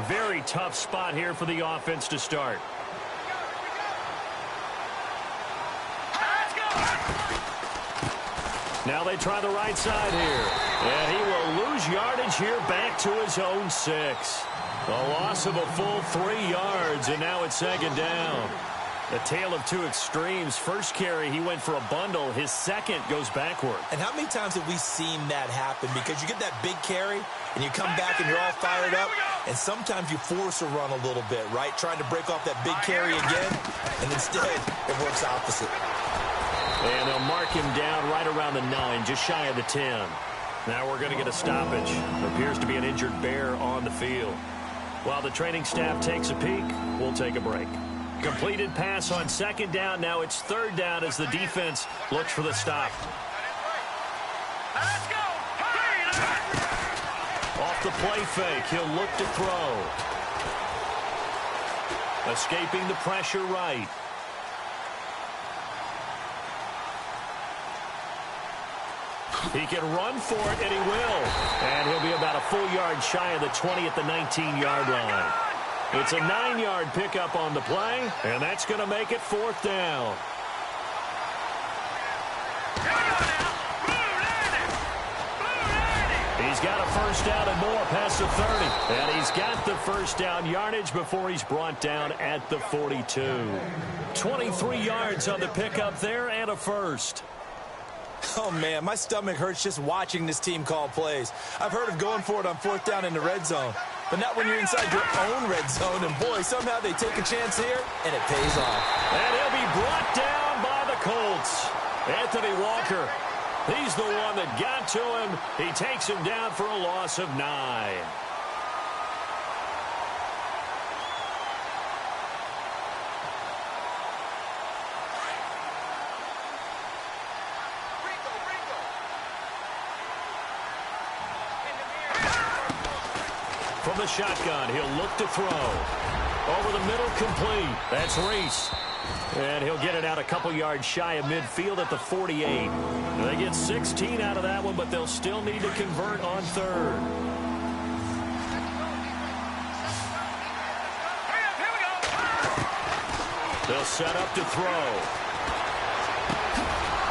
Very tough spot here for the offense to start. Now they try the right side here. And he will lose yardage here back to his own 6. A loss of a full 3 yards, and now it's second down. A tale of two extremes. First carry, he went for a bundle. His second goes backward. And how many times have we seen that happen? Because you get that big carry, and you come back and you're all fired up, and sometimes you force a run a little bit, right? Trying to break off that big carry again, and instead it works opposite. And they'll mark him down right around the 9, just shy of the 10. Now we're going to get a stoppage. Appears to be an injured bear on the field. While the training staff takes a peek, we'll take a break. Completed pass on second down. Now it's third down as the defense looks for the stop. Let's go! Off the play fake, he'll look to throw. Escaping the pressure right. He can run for it, and he will. And he'll be about a full yard shy of the 20 at the 19-yard line. It's a 9-yard pickup on the play, and that's going to make it fourth down. He's got a first down and more past the 30. And he's got the first down yardage before he's brought down at the 42. 23 yards on the pickup there and a first. Oh, man, my stomach hurts just watching this team call plays. I've heard of going for it on fourth down in the red zone, but not when you're inside your own red zone. And, boy, somehow they take a chance here, and it pays off. And he'll be brought down by the Colts. Anthony Walker, he's the one that got to him. He takes him down for a loss of 9. From the shotgun, he'll look to throw. Over the middle, complete. That's Reese. And he'll get it out a couple yards shy of midfield at the 48. They get 16 out of that one, but they'll still need to convert on third. They'll set up to throw.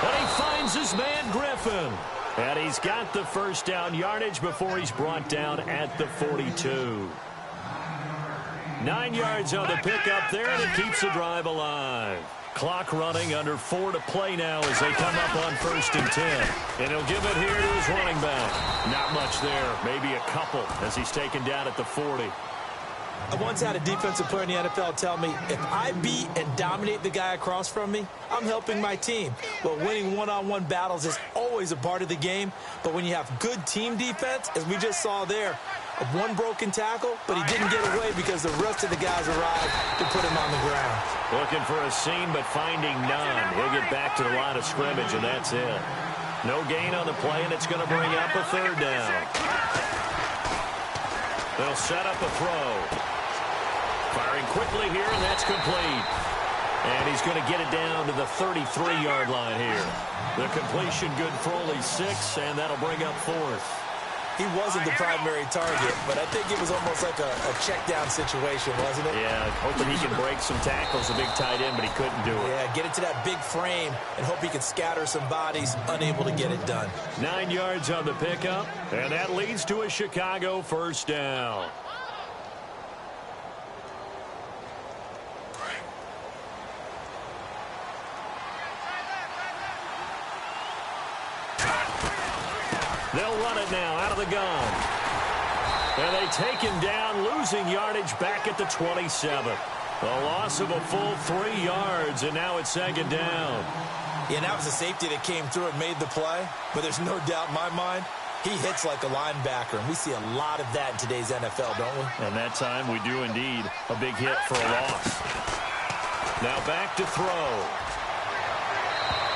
And he finds his man, Griffin. And he's got the first down yardage before he's brought down at the 42. 9 yards on the pickup there, and it keeps the drive alive. Clock running, under 4 to play now as they come up on 1st and 10. And he'll give it here to his running back. Not much there, maybe a couple as he's taken down at the 40. I once had a defensive player in the NFL tell me, if I beat and dominate the guy across from me, I'm helping my team. Well, winning one-on-one battles is always a part of the game, but when you have good team defense, as we just saw there, one broken tackle, but he didn't get away because the rest of the guys arrived to put him on the ground. Looking for a seam, but finding none. He'll get back to the line of scrimmage, and that's it. No gain on the play, and it's going to bring up a third down. They'll set up a throw. Firing quickly here, and that's complete. And he's going to get it down to the 33-yard line here. The completion good for only 6, and that'll bring up fourth. He wasn't the primary target, but I think it was almost like a check-down situation, wasn't it? Yeah, hoping he can break some tackles, a big tight end, but he couldn't do it. Yeah, get it to that big frame and hope he can scatter some bodies, unable to get it done. 9 yards on the pickup, and that leads to a Chicago first down. They'll run it now out of the gun. And they take him down, losing yardage back at the 27. A loss of a full 3 yards, and now it's second down. Yeah, that was a safety that came through and made the play, but there's no doubt in my mind, he hits like a linebacker, and we see a lot of that in today's NFL, don't we? And that time we do indeed. A big hit for a loss. Now back to throw.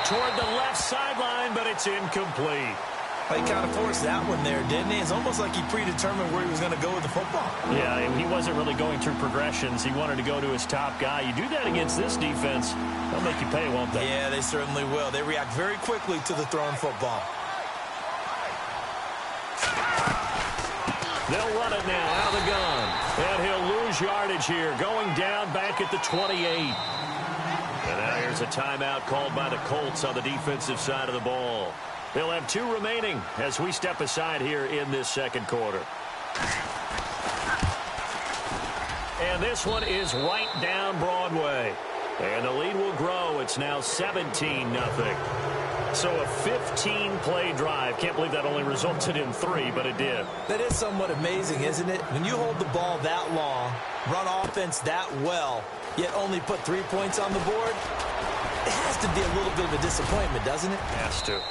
Toward the left sideline, but it's incomplete. He kind of forced that one there, didn't he? It's almost like he predetermined where he was going to go with the football. Yeah, he wasn't really going through progressions. He wanted to go to his top guy. You do that against this defense, they'll make you pay, won't they? Yeah, they certainly will. They react very quickly to the thrown football. They'll run it now out of the gun. And he'll lose yardage here, going down back at the 28. And now here's a timeout called by the Colts on the defensive side of the ball. They'll have 2 remaining as we step aside here in this second quarter. And this one is right down Broadway. And the lead will grow. It's now 17-0. So a 15-play drive. Can't believe that only resulted in 3, but it did. That is somewhat amazing, isn't it? When you hold the ball that long, run offense that well, yet only put 3 points on the board, it has to be a little bit of a disappointment, doesn't it? Has to.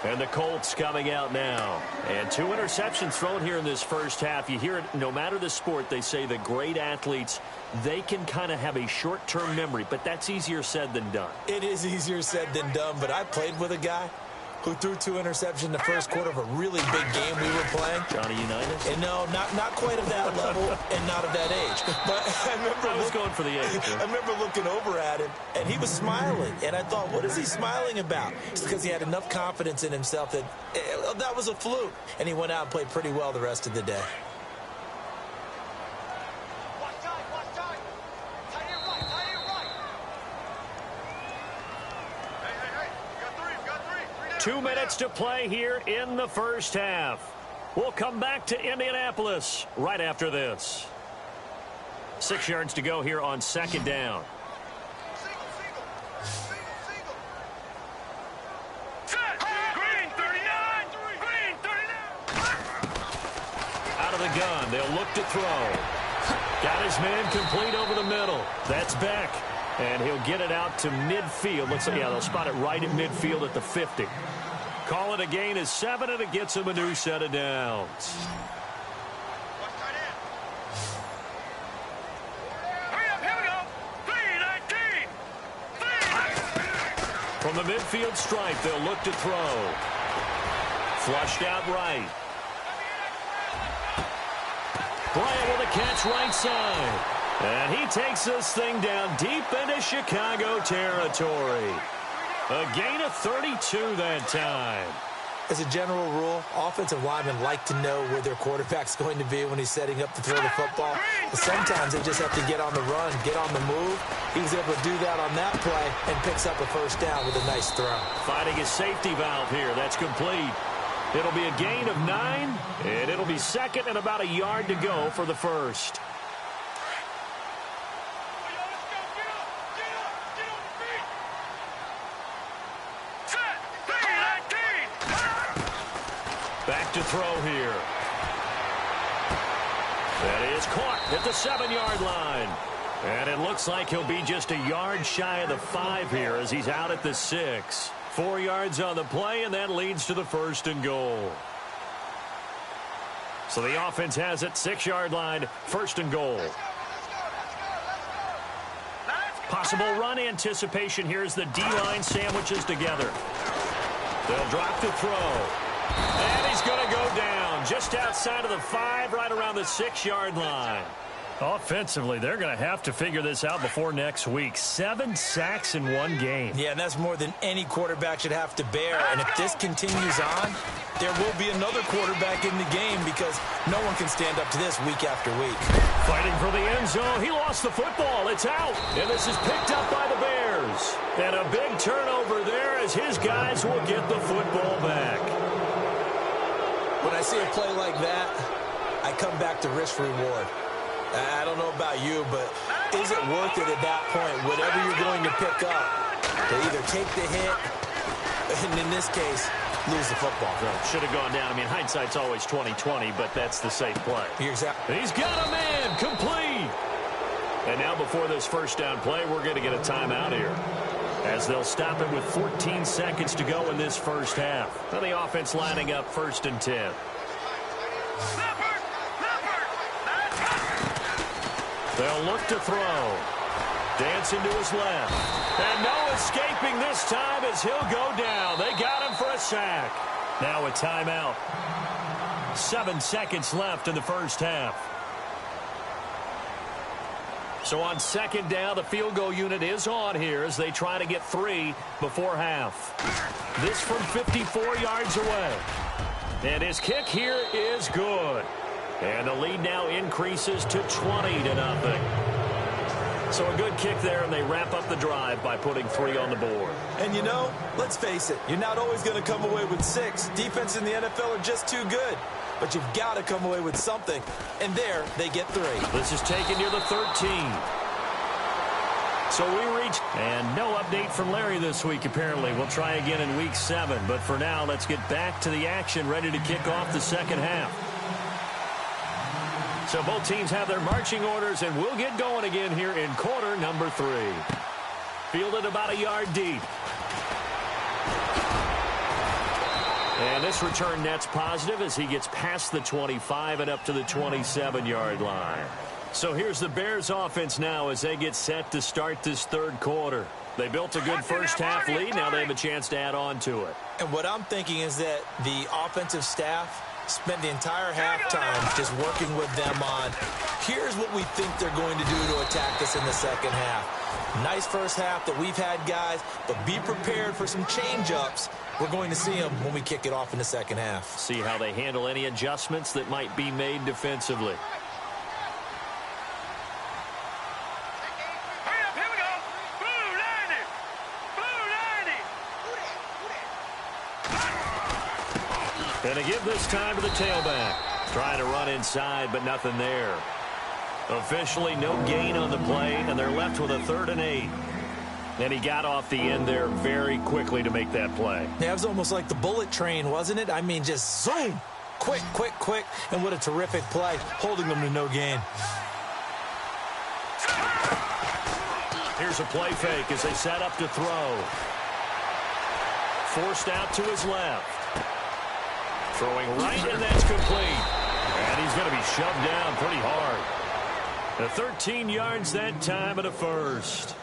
And the Colts coming out now. And 2 interceptions thrown here in this first half. You hear it, no matter the sport, they say that great athletes, they can kind of have a short-term memory, but that's easier said than done. It is easier said than done, but I played with a guy who threw 2 interceptions in the first quarter of a really big game we were playing. Johnny Unitas? And no, not quite of that level and not of that age. But I was going for the age. I remember looking over at him, and he was smiling. And I thought, what is he smiling about? It's because he had enough confidence in himself that that was a fluke. And he went out and played pretty well the rest of the day. Two minutes to play here in the first half. We'll come back to Indianapolis right after this. 6 yards to go here on second down. Green 39! Green 39! Out of the gun, they'll look to throw. Got his man complete over the middle. That's Beck. And he'll get it out to midfield. Let's see, yeah, they'll spot it right at midfield at the 50. Call it a gain of 7, and it gets him a new set of downs. Hurry up, here we go! 319! From the midfield stripe, they'll look to throw. Flushed out right. Bryant with a catch right side. And he takes this thing down deep into Chicago territory. A gain of 32 that time. As a general rule, offensive linemen like to know where their quarterback's going to be when he's setting up to throw the football. But sometimes they just have to get on the run, get on the move. He was able to do that on that play and picks up a first down with a nice throw. Finding a safety valve here. That's complete. It'll be a gain of 9, and it'll be second and about a yard to go for the first. Back to throw here. That is caught at the 7-yard line. And it looks like he'll be just a yard shy of the 5 here as he's out at the 6. 4 yards on the play, and that leads to the first and goal. So the offense has it, 6-yard line, first and goal. Possible run anticipation here as the D-line sandwiches together. They'll drop to throw. And he's going to go down just outside of the 5, right around the 6-yard line. Offensively, they're going to have to figure this out before next week. 7 sacks in 1 game. Yeah, and that's more than any quarterback should have to bear. And if this continues on, there will be another quarterback in the game because no one can stand up to this week after week. Fighting for the end zone. He lost the football. It's out. And this is picked up by the Bears. And a big turnover there as his guys will get the football back. When I see a play like that, I come back to risk reward. I don't know about you, but is it worth it at that point, whatever you're going to pick up, to either take the hit, and in this case, lose the football? Well, should have gone down. I mean, hindsight's always 20/20, but that's the safe play. Exactly. He's got a man complete. And now before this first down play, we're going to get a timeout here, as they'll stop it with 14 seconds to go in this first half. Now the offense lining up 1st and 10. They'll look to throw. Dancing to his left. And no escaping this time as he'll go down. They got him for a sack. Now a timeout. 7 seconds left in the first half. So on second down, the field goal unit is on here as they try to get 3 before half. This from 54 yards away. And his kick here is good. And the lead now increases to 20-0. So a good kick there, and they wrap up the drive by putting 3 on the board. And you know, let's face it, you're not always going to come away with 6. Defense in the NFL are just too good. But you've got to come away with something. And there, they get 3. This is taken near the 13. So we reach, and no update from Larry this week, apparently. We'll try again in Week 7. But for now, let's get back to the action, ready to kick off the second half. So both teams have their marching orders, and we'll get going again here in quarter number 3. Fielded about a yard deep. And this return net's positive as he gets past the 25 and up to the 27-yard line. So here's the Bears offense now as they get set to start this third quarter. They built a good first half lead. Now they have a chance to add on to it. And what I'm thinking is that the offensive staff spent the entire halftime just working with them on, here's what we think they're going to do to attack us in the second half. Nice first half that we've had, guys, but be prepared for some change-ups. We're going to see them when we kick it off in the second half. See how they handle any adjustments that might be made defensively. And a give this time to the tailback. Trying to run inside, but nothing there. Officially no gain on the play, and they're left with a 3rd and 8. And he got off the end there very quickly to make that play. Yeah, it was almost like the bullet train, wasn't it? I mean, just zoom. Quick, quick, quick. And what a terrific play, holding them to no gain. Here's a play fake as they set up to throw. Forced out to his left. Throwing right, and that's complete. And he's going to be shoved down pretty hard. The 13 yards that time and a first.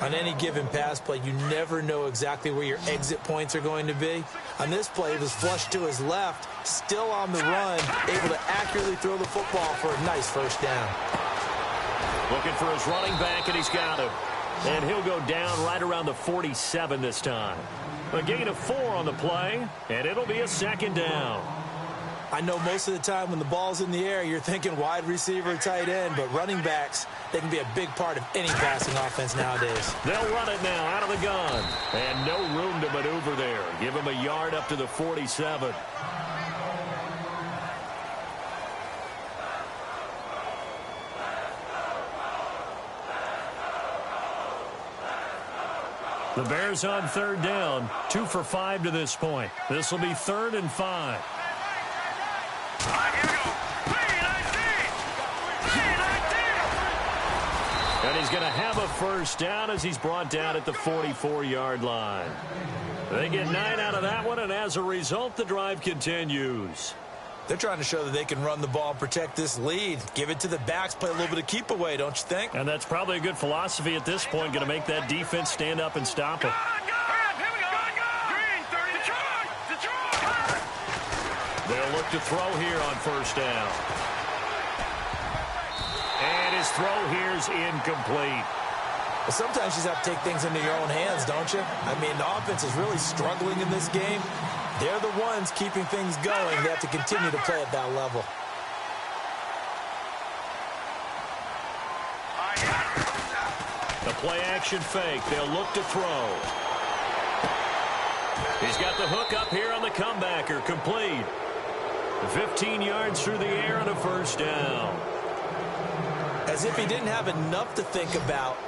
On any given pass play, you never know exactly where your exit points are going to be. On this play, it was flushed to his left, still on the run, able to accurately throw the football for a nice first down. Looking for his running back, and he's got him. And he'll go down right around the 47 this time. A gain of 4 on the play, and it'll be a second down. I know most of the time when the ball's in the air, you're thinking wide receiver, tight end, but running backs, they can be a big part of any passing offense nowadays. They'll run it now out of the gun, and no room to maneuver there. Give him a yard up to the 47. The Bears on 3rd down, 2 for 5 to this point. This will be 3rd and 5. And he's going to have a first down as he's brought down at the 44-yard line. They get 9 out of that one, and as a result, the drive continues. They're trying to show that they can run the ball and protect this lead. Give it to the backs, play a little bit of keep away, don't you think? And that's probably a good philosophy at this point, going to make that defense stand up and stop it. They'll look to throw here on first down. And his throw here's incomplete. Well, sometimes you just have to take things into your own hands, don't you? I mean, the offense is really struggling in this game. They're the ones keeping things going. They have to continue to play at that level. The play-action fake. They'll look to throw. He's got the hook up here on the comebacker. Complete. 15 yards through the air and a first down. As if he didn't have enough to think about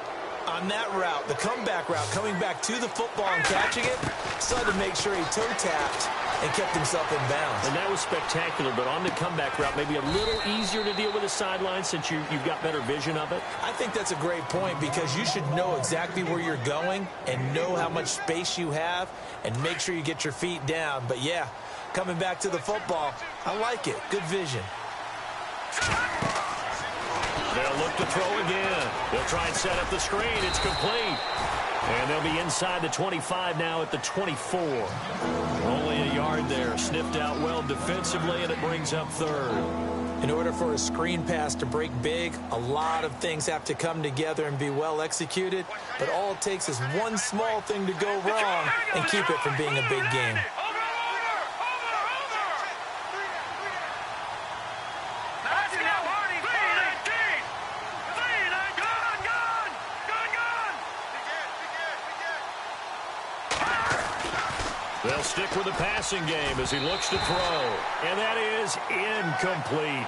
on that route, the comeback route, coming back to the football and catching it, decided to make sure he toe-tapped and kept himself in bounds. And that was spectacular, but on the comeback route, maybe a little easier to deal with the sideline since you've got better vision of it. I think that's a great point because you should know exactly where you're going and know how much space you have and make sure you get your feet down. But, yeah, coming back to the football, I like it. Good vision. They'll look to throw again. They'll try and set up the screen. It's complete. And they'll be inside the 25 now at the 24. Only a yard there. Sniffed out well defensively, and it brings up 3rd. In order for a screen pass to break big, a lot of things have to come together and be well executed. But all it takes is one small thing to go wrong and keep it from being a big game. They'll stick with the passing game as he looks to throw. And that is incomplete.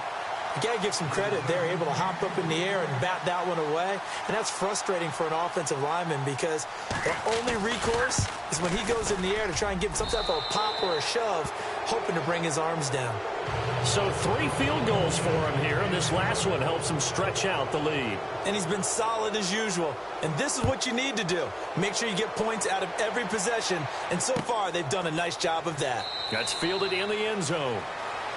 You got to give some credit there, able to hop up in the air and bat that one away. And that's frustrating for an offensive lineman because the only recourse is when he goes in the air to try and give him some type of a pop or a shove, hoping to bring his arms down. So 3 field goals for him here, and this last one helps him stretch out the lead. And he's been solid as usual. And this is what you need to do. Make sure you get points out of every possession. And so far, they've done a nice job of that. That's fielded in the end zone.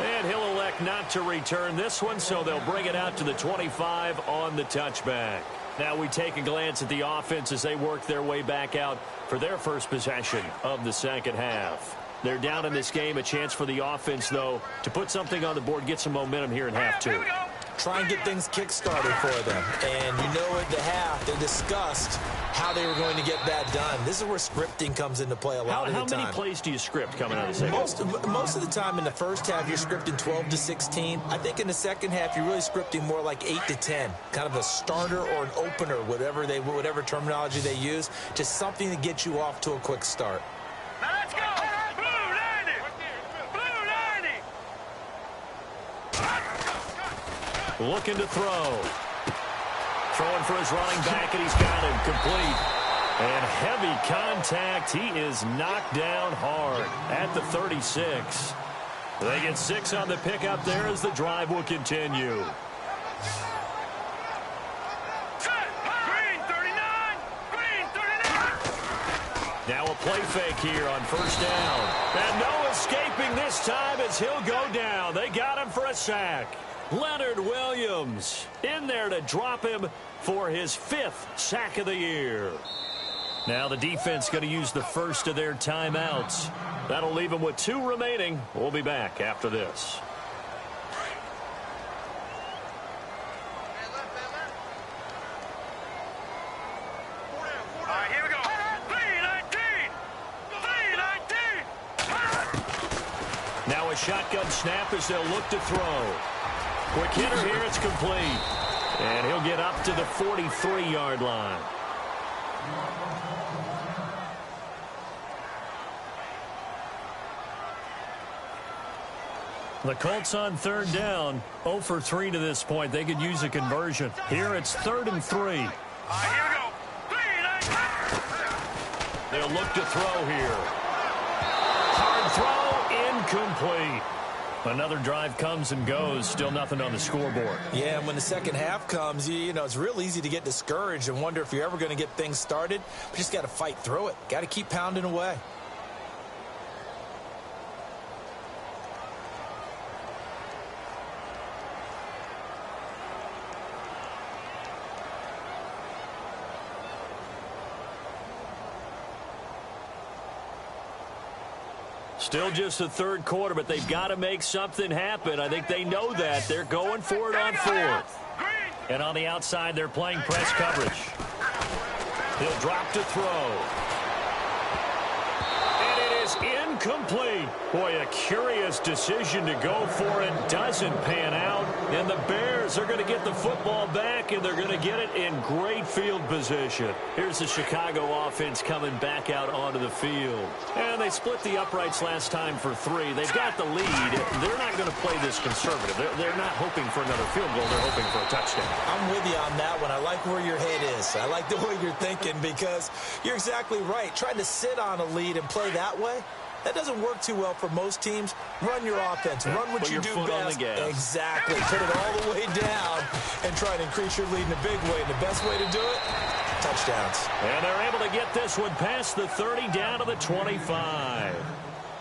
And he'll elect not to return this one, so they'll bring it out to the 25 on the touchback. Now we take a glance at the offense as they work their way back out for their first possession of the second half. They're down in this game. A chance for the offense, though, to put something on the board, get some momentum here in half 2. Try and get things kick-started for them. And you know at the half, they discussed how they were going to get that done. This is where scripting comes into play a lot of the time. How many plays do you script coming out of the second half? Most of the time in the first half, you're scripting 12 to 16. I think in the second half, you're really scripting more like 8 to 10. Kind of a starter or an opener, whatever terminology they use. Just something to get you off to a quick start. Now let's go. Blue 90. Blue 90. Looking to throw. Throwing for his running back, and he's got him complete. And heavy contact. He is knocked down hard at the 36. They get 6 on the pickup there as the drive will continue. Green 39. Green 39. Now a play fake here on first down. And no escaping this time as he'll go down. They got him for a sack. Leonard Williams in there to drop him for his 5th sack of the year. Now the defense going to use the first of their timeouts. That'll leave them with 2 remaining. We'll be back after this. All right, here we go. 3-19. Now a shotgun snap as they'll look to throw. Quick hitter here, it's complete. And he'll get up to the 43-yard line. The Colts on third down, 0 for 3 to this point. They could use a conversion. Here it's 3rd and 3. All right, here we go. 3-19. They'll look to throw here. Hard throw, incomplete. Another drive comes and goes. Still nothing on the scoreboard. Yeah, and when the second half comes, you know, it's real easy to get discouraged and wonder if you're ever going to get things started. But just got to fight through it. Got to keep pounding away. Still just the third quarter, but they've got to make something happen. I think they know that. They're going for it on 4th. And on the outside, they're playing press coverage. He'll drop to throw. And it is incomplete. Boy, a curious decision to go for it. Doesn't pan out. And the Bears are going to get the football back, and they're going to get it in great field position. Here's the Chicago offense coming back out onto the field. And they split the uprights last time for 3. They've got the lead. They're not going to play this conservative. They're not hoping for another field goal. They're hoping for a touchdown. I'm with you on that one. I like where your head is. I like the way you're thinking because you're exactly right. Trying to sit on a lead and play that way, that doesn't work too well for most teams. Run your offense. Run what you do best. Exactly. Put it all the way down and try to increase your lead in a big way. And the best way to do it, touchdowns. And they're able to get this one past the 30 down to the 25.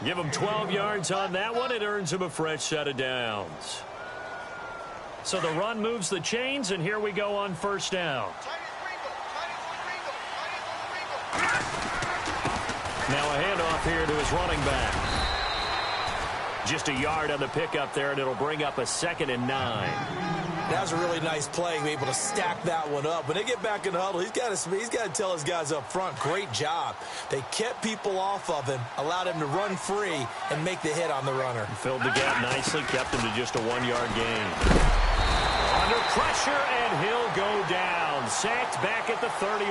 Give them 12 yards on that one. It earns them a fresh set of downs. So the run moves the chains, and here we go on first down. Now a handoff here to his running back. Just a yard on the pickup there, and it'll bring up a 2nd and 9. That was a really nice play, be able to stack that one up. When they get back in the huddle, he's got to tell his guys up front, great job. They kept people off of him, allowed him to run free, and make the hit on the runner. Filled the gap nicely, kept him to just a 1-yard gain. Under pressure, and he'll go down. sacked back at the 31.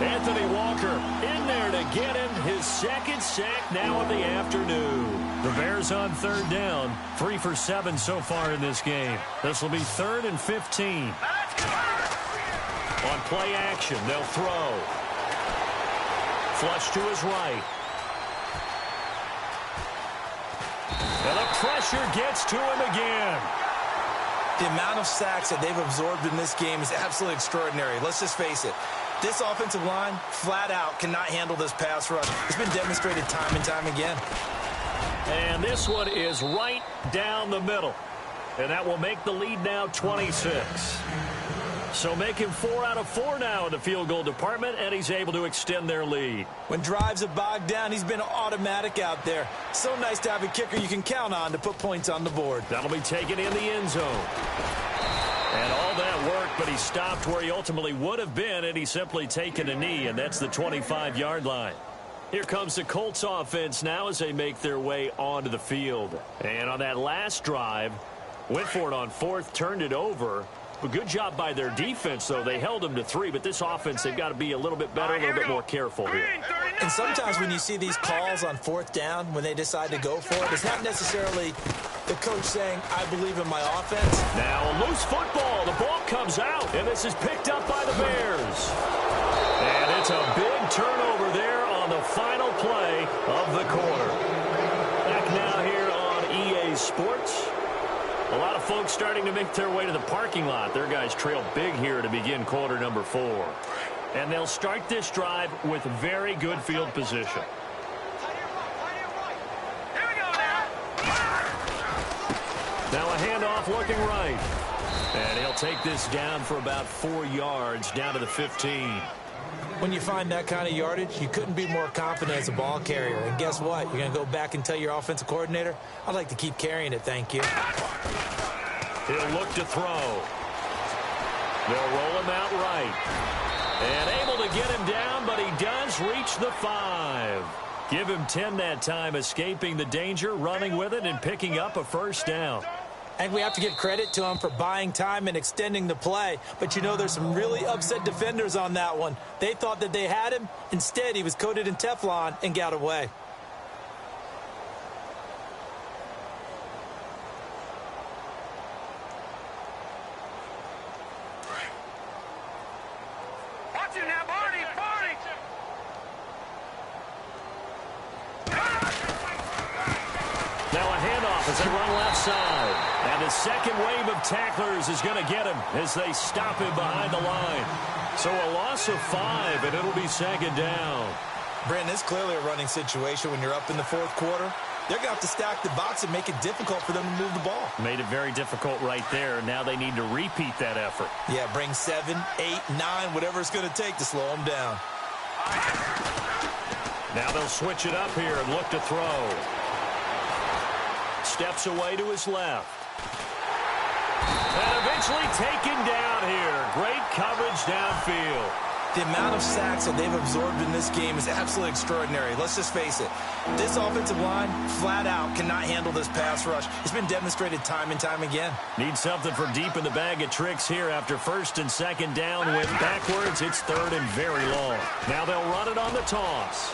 Anthony Walker in there to get him his second sack now of the afternoon. The Bears on third down, 3 for 7 so far in this game. This will be 3rd and 15. On play action, they'll throw. Flush to his right. And the pressure gets to him again. The amount of sacks that they've absorbed in this game is absolutely extraordinary. Let's just face it. This offensive line, flat out, cannot handle this pass rush. It's been demonstrated time and time again. And this one is right down the middle. And that will make the lead now 26. So making 4 out of 4 now in the field goal department, and he's able to extend their lead. When drives are bogged down, he's been automatic out there. So nice to have a kicker you can count on to put points on the board. That'll be taken in the end zone. And all that work, but he stopped where he ultimately would have been, and he's simply taken a knee, and that's the 25-yard line. Here comes the Colts offense now as they make their way onto the field. And on that last drive, went for it on 4th, turned it over. A good job by their defense, though. They held them to 3, but this offense, they've got to be a little bit better, a little bit more careful here. And sometimes when you see these calls on 4th down, when they decide to go for it, it's not necessarily the coach saying, I believe in my offense. Now a loose football. The ball comes out, and this is picked up by the Bears. And it's a big turnover there on the final play of the quarter. Back now here on EA Sports. A lot of folks starting to make their way to the parking lot. Their guys trail big here to begin quarter number 4. And they'll start this drive with very good field position. Here we go now. Now a handoff looking right. And he'll take this down for about 4 yards down to the 15. When you find that kind of yardage, you couldn't be more confident as a ball carrier. And guess what? You're going to go back and tell your offensive coordinator, I'd like to keep carrying it, thank you. He'll look to throw. They'll roll him out right. And able to get him down, but he does reach the 5. Give him 10 that time, escaping the danger, running with it, and picking up a first down. I think we have to give credit to him for buying time and extending the play. But you know there's some really upset defenders on that one. They thought that they had him. Instead, he was coated in Teflon and got away. Watch it now, Barney. Now a handoff as they run left side. And the second wave of tacklers is going to get him as they stop him behind the line. So a loss of 5, and it'll be 2nd down. Brandon, it's clearly a running situation when you're up in the 4th quarter. They're going to have to stack the box and make it difficult for them to move the ball. Made it very difficult right there. Now they need to repeat that effort. Yeah, bring 7, 8, 9, whatever it's going to take to slow them down. Now they'll switch it up here and look to throw. Steps away to his left. And eventually taken down here. Great coverage downfield. The amount of sacks that they've absorbed in this game is absolutely extraordinary. Let's just face it. This offensive line, flat out, cannot handle this pass rush. It's been demonstrated time and time again. Need something from deep in the bag of tricks here after 1st and 2nd down. Went backwards. It's 3rd and very long. Now they'll run it on the toss.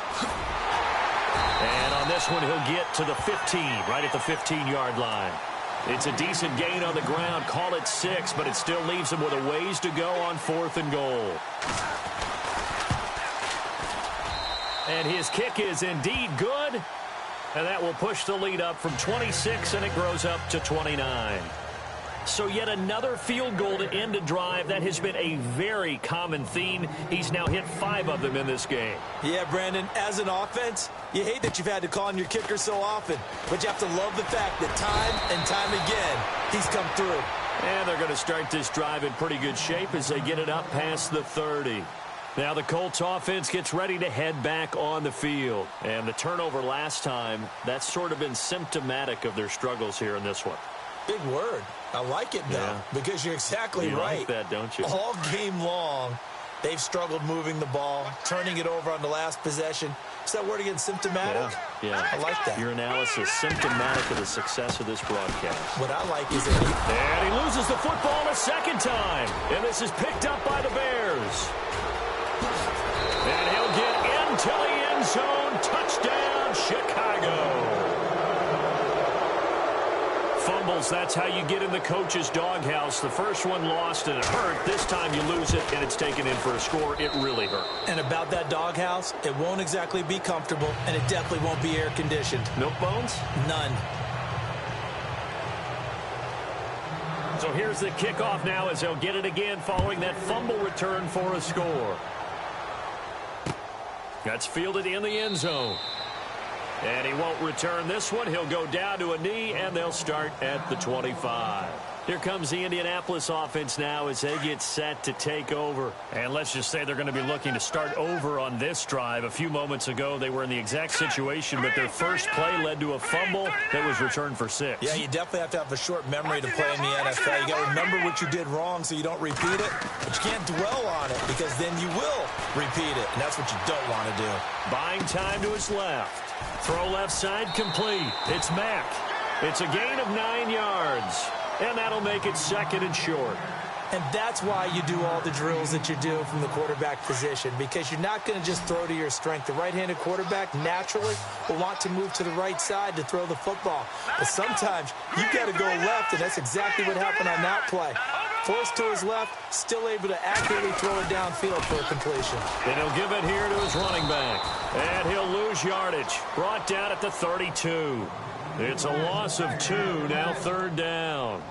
And on this one, he'll get to the 15, right at the 15-yard line. It's a decent gain on the ground. Call it 6, but it still leaves him with a ways to go on 4th and goal. And his kick is indeed good. And that will push the lead up from 26, and it grows up to 29. So yet another field goal to end a drive. That has been a very common theme. He's now hit 5 of them in this game. Yeah, Brandon, as an offense, you hate that you've had to call on your kicker so often. But you have to love the fact that time and time again, he's come through. And they're going to start this drive in pretty good shape as they get it up past the 30. Now the Colts offense gets ready to head back on the field. And the turnover last time, that's sort of been symptomatic of their struggles here in this one. Big word. I like it, though, because you're exactly right. You like that, don't you? All game long, they've struggled moving the ball, turning it over on the last possession. Is that word again, symptomatic? Yeah. I like that. Your analysis, symptomatic of the success of this broadcast. What I like is that And he loses the football a second time. And this is picked up by the Bears. And he'll get into the end zone. Touchdown, Chicago. Fumbles, that's how you get in the coach's doghouse. The first one lost and it hurt. This time you lose it and it's taken in for a score. It really hurt. And about that doghouse, it won't exactly be comfortable, and it definitely won't be air-conditioned. Milk bones? None. So here's the kickoff now as they'll get it again following that fumble return for a score. That's fielded in the end zone. And he won't return this one. He'll go down to a knee, and they'll start at the 25. Here comes the Indianapolis offense now as they get set to take over. And let's just say they're going to be looking to start over on this drive. A few moments ago, they were in the exact situation, but their first play led to a fumble that was returned for 6. Yeah, you definitely have to have a short memory to play in the NFL. You got to remember what you did wrong so you don't repeat it, but you can't dwell on it because then you will repeat it, and that's what you don't want to do. Buying time to his left. Throw left side complete. It's Mack. It's a gain of 9 yards. And that'll make it second and short. And that's why you do all the drills that you do from the quarterback position, because you're not going to just throw to your strength. The right-handed quarterback naturally will want to move to the right side to throw the football. But sometimes you've got to go left, and that's exactly what happened on that play. Forced to his left, still able to accurately throw it downfield for a completion. And he'll give it here to his running back. And he'll lose yardage. Brought down at the 32. It's a loss of 2, now third down.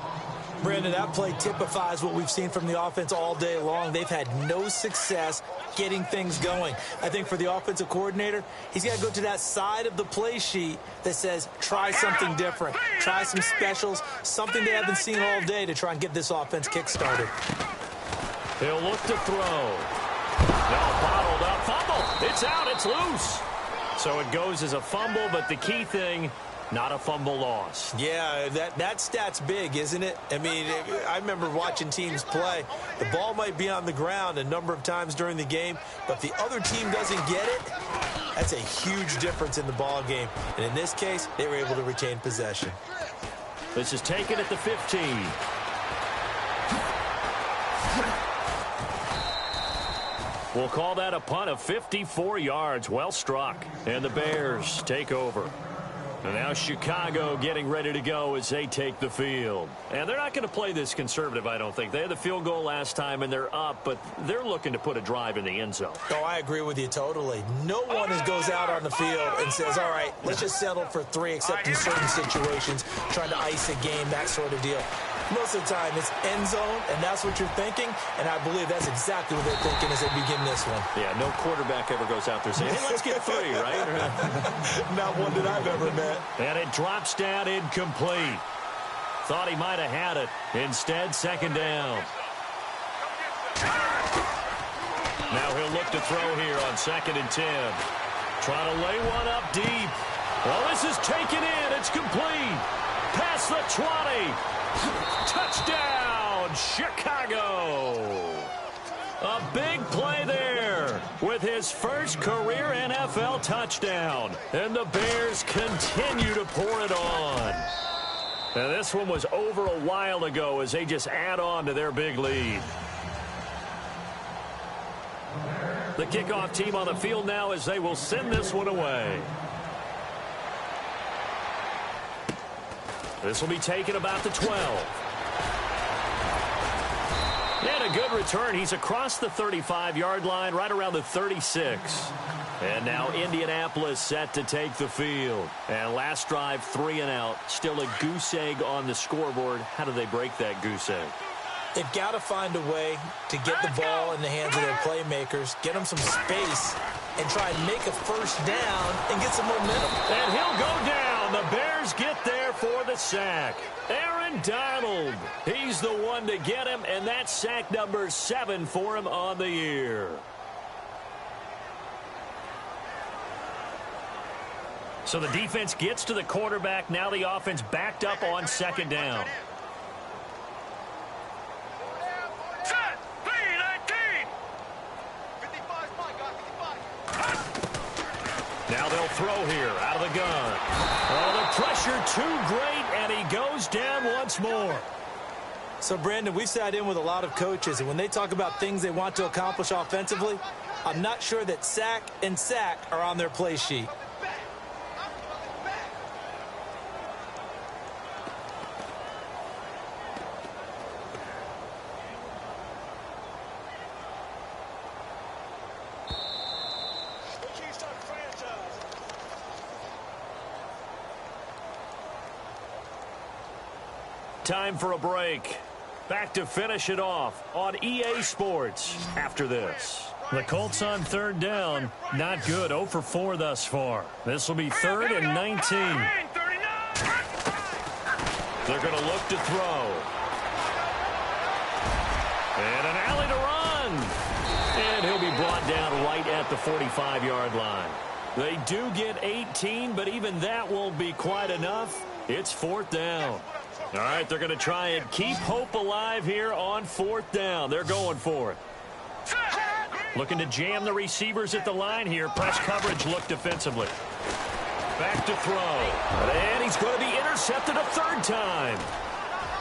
Brandon, that play typifies what we've seen from the offense all day long. They've had no success getting things going. I think for the offensive coordinator, he's got to go to that side of the play sheet that says, try something different. Try some specials, something they haven't seen all day to try and get this offense kick-started. He'll look to throw. No, bottled up. Fumble. It's out. It's loose. So it goes as a fumble, but the key thing, not a fumble loss. Yeah, that stat's big, isn't it? I mean, I remember watching teams play. The ball might be on the ground a number of times during the game, but if the other team doesn't get it, that's a huge difference in the ball game. And in this case, they were able to retain possession. This is taken at the 15. We'll call that a punt of 54 yards. Well struck. And the Bears take over. And now Chicago getting ready to go as they take the field. And they're not going to play this conservative, I don't think. They had the field goal last time, and they're up, but they're looking to put a drive in the end zone. Oh, I agree with you totally. No one goes out on the field and says, all right, let's just settle for 3, except in certain situations, trying to ice a game, that sort of deal. Most of the time, it's end zone, and that's what you're thinking, and I believe that's exactly what they're thinking as they begin this one. Yeah, no quarterback ever goes out there saying, hey, let's get 3, right? Not one that I've ever met. And it drops down incomplete. Thought he might have had it. Instead, second down. Now he'll look to throw here on 2nd and 10. Trying to lay one up deep. Well, this is taken in. It's complete. Past the 20. Touchdown, Chicago. A big play there with his first career NFL touchdown. And the Bears continue to pour it on. Now, this one was over a while ago as they just add on to their big lead. The kickoff team on the field now as they will send this one away. This will be taken about the 12. And a good return. He's across the 35-yard line, right around the 36. And now Indianapolis set to take the field. And last drive, 3 and out. Still a goose egg on the scoreboard. How do they break that goose egg? They've got to find a way to get the ball in the hands of their playmakers, get them some space, and try and make a first down and get some momentum. And he'll go down. The Bears get there for the sack. Aaron Donald. He's the one to get him, and that's sack number 7 for him on the year. So the defense gets to the quarterback. Now the offense backed up on 2nd down. Set. B-19. Now they'll throw here out of the gun. Oh, the pressure too great, and he goes down once more. So, Brandon, we've sat in with a lot of coaches, and when they talk about things they want to accomplish offensively, I'm not sure that sack and sack are on their play sheet. Time for a break. Back to finish it off on EA Sports after this. The Colts on third down. Not good. 0 for 4 thus far. This will be 3rd and 19. They're going to look to throw. And an alley to run. And he'll be brought down right at the 45-yard line. They do get 18, but even that won't be quite enough. It's 4th down. All right, they're going to try and keep hope alive here on 4th down. They're going for it. Looking to jam the receivers at the line here. Press coverage look defensively. Back to throw. And he's going to be intercepted a 3rd time.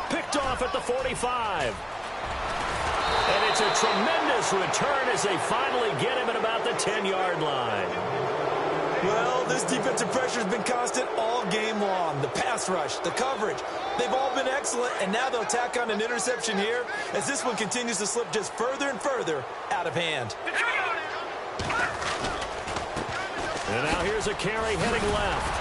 Picked off at the 45. And it's a tremendous return as they finally get him at about the 10-yard line. Well, this defensive pressure has been constant all game long. The pass rush, the coverage, they've all been excellent, and now they'll tack on an interception here as this one continues to slip just further and further out of hand. And now here's a carry heading left.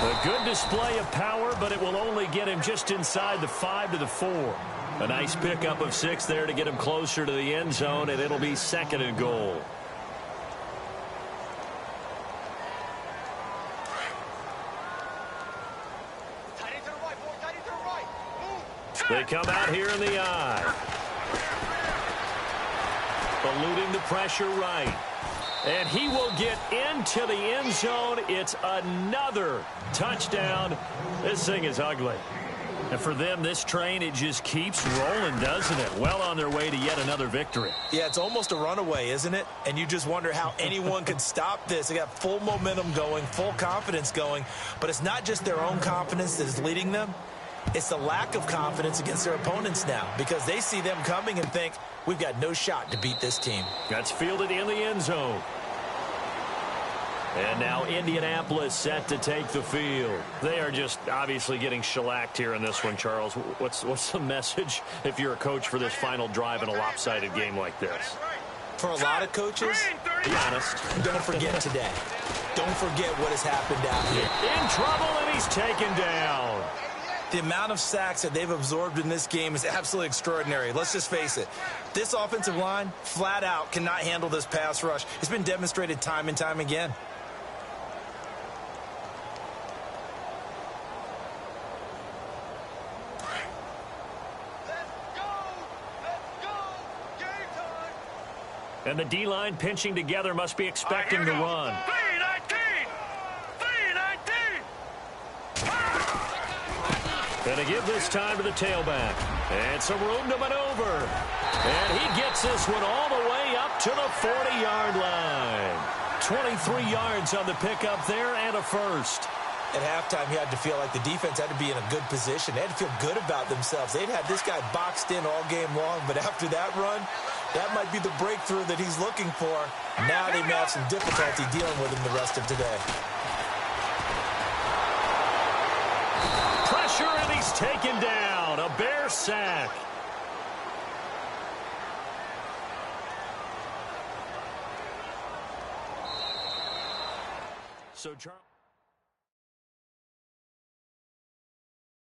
A good display of power, but it will only get him just inside the 5 to the 4. A nice pickup of 6 there to get him closer to the end zone, and it'll be 2nd and goal. They come out here in the eye. Eluding the pressure right. And he will get into the end zone. It's another touchdown. This thing is ugly. And for them, this train, it just keeps rolling, doesn't it? Well on their way to yet another victory. Yeah, it's almost a runaway, isn't it? And you just wonder how anyone could stop this. They got full momentum going, full confidence going. But it's not just their own confidence that is leading them. It's the lack of confidence against their opponents now because they see them coming and think, we've got no shot to beat this team. That's fielded in the end zone. And now Indianapolis set to take the field. They are just obviously getting shellacked here in this one, Charles. What's the message if you're a coach for this final drive in a lopsided game like this? For a lot of coaches, be honest, don't forget today. Don't forget what has happened out here. In trouble, and he's taken down. The amount of sacks that they've absorbed in this game is absolutely extraordinary. Let's just face it. This offensive line, flat out, cannot handle this pass rush. It's been demonstrated time and time again. And the D-line pinching together must be expecting the run. And to give this time to the tailback. And some room to maneuver. And he gets this one all the way up to the 40-yard line. 23 yards on the pickup there and a first. At halftime, you had to feel like the defense had to be in a good position. They had to feel good about themselves. They'd had this guy boxed in all game long, but after that run, that might be the breakthrough that he's looking for. Now they may have some difficulty dealing with him the rest of today. Pressure, and he's taken down. A Bear sack. So, Charles.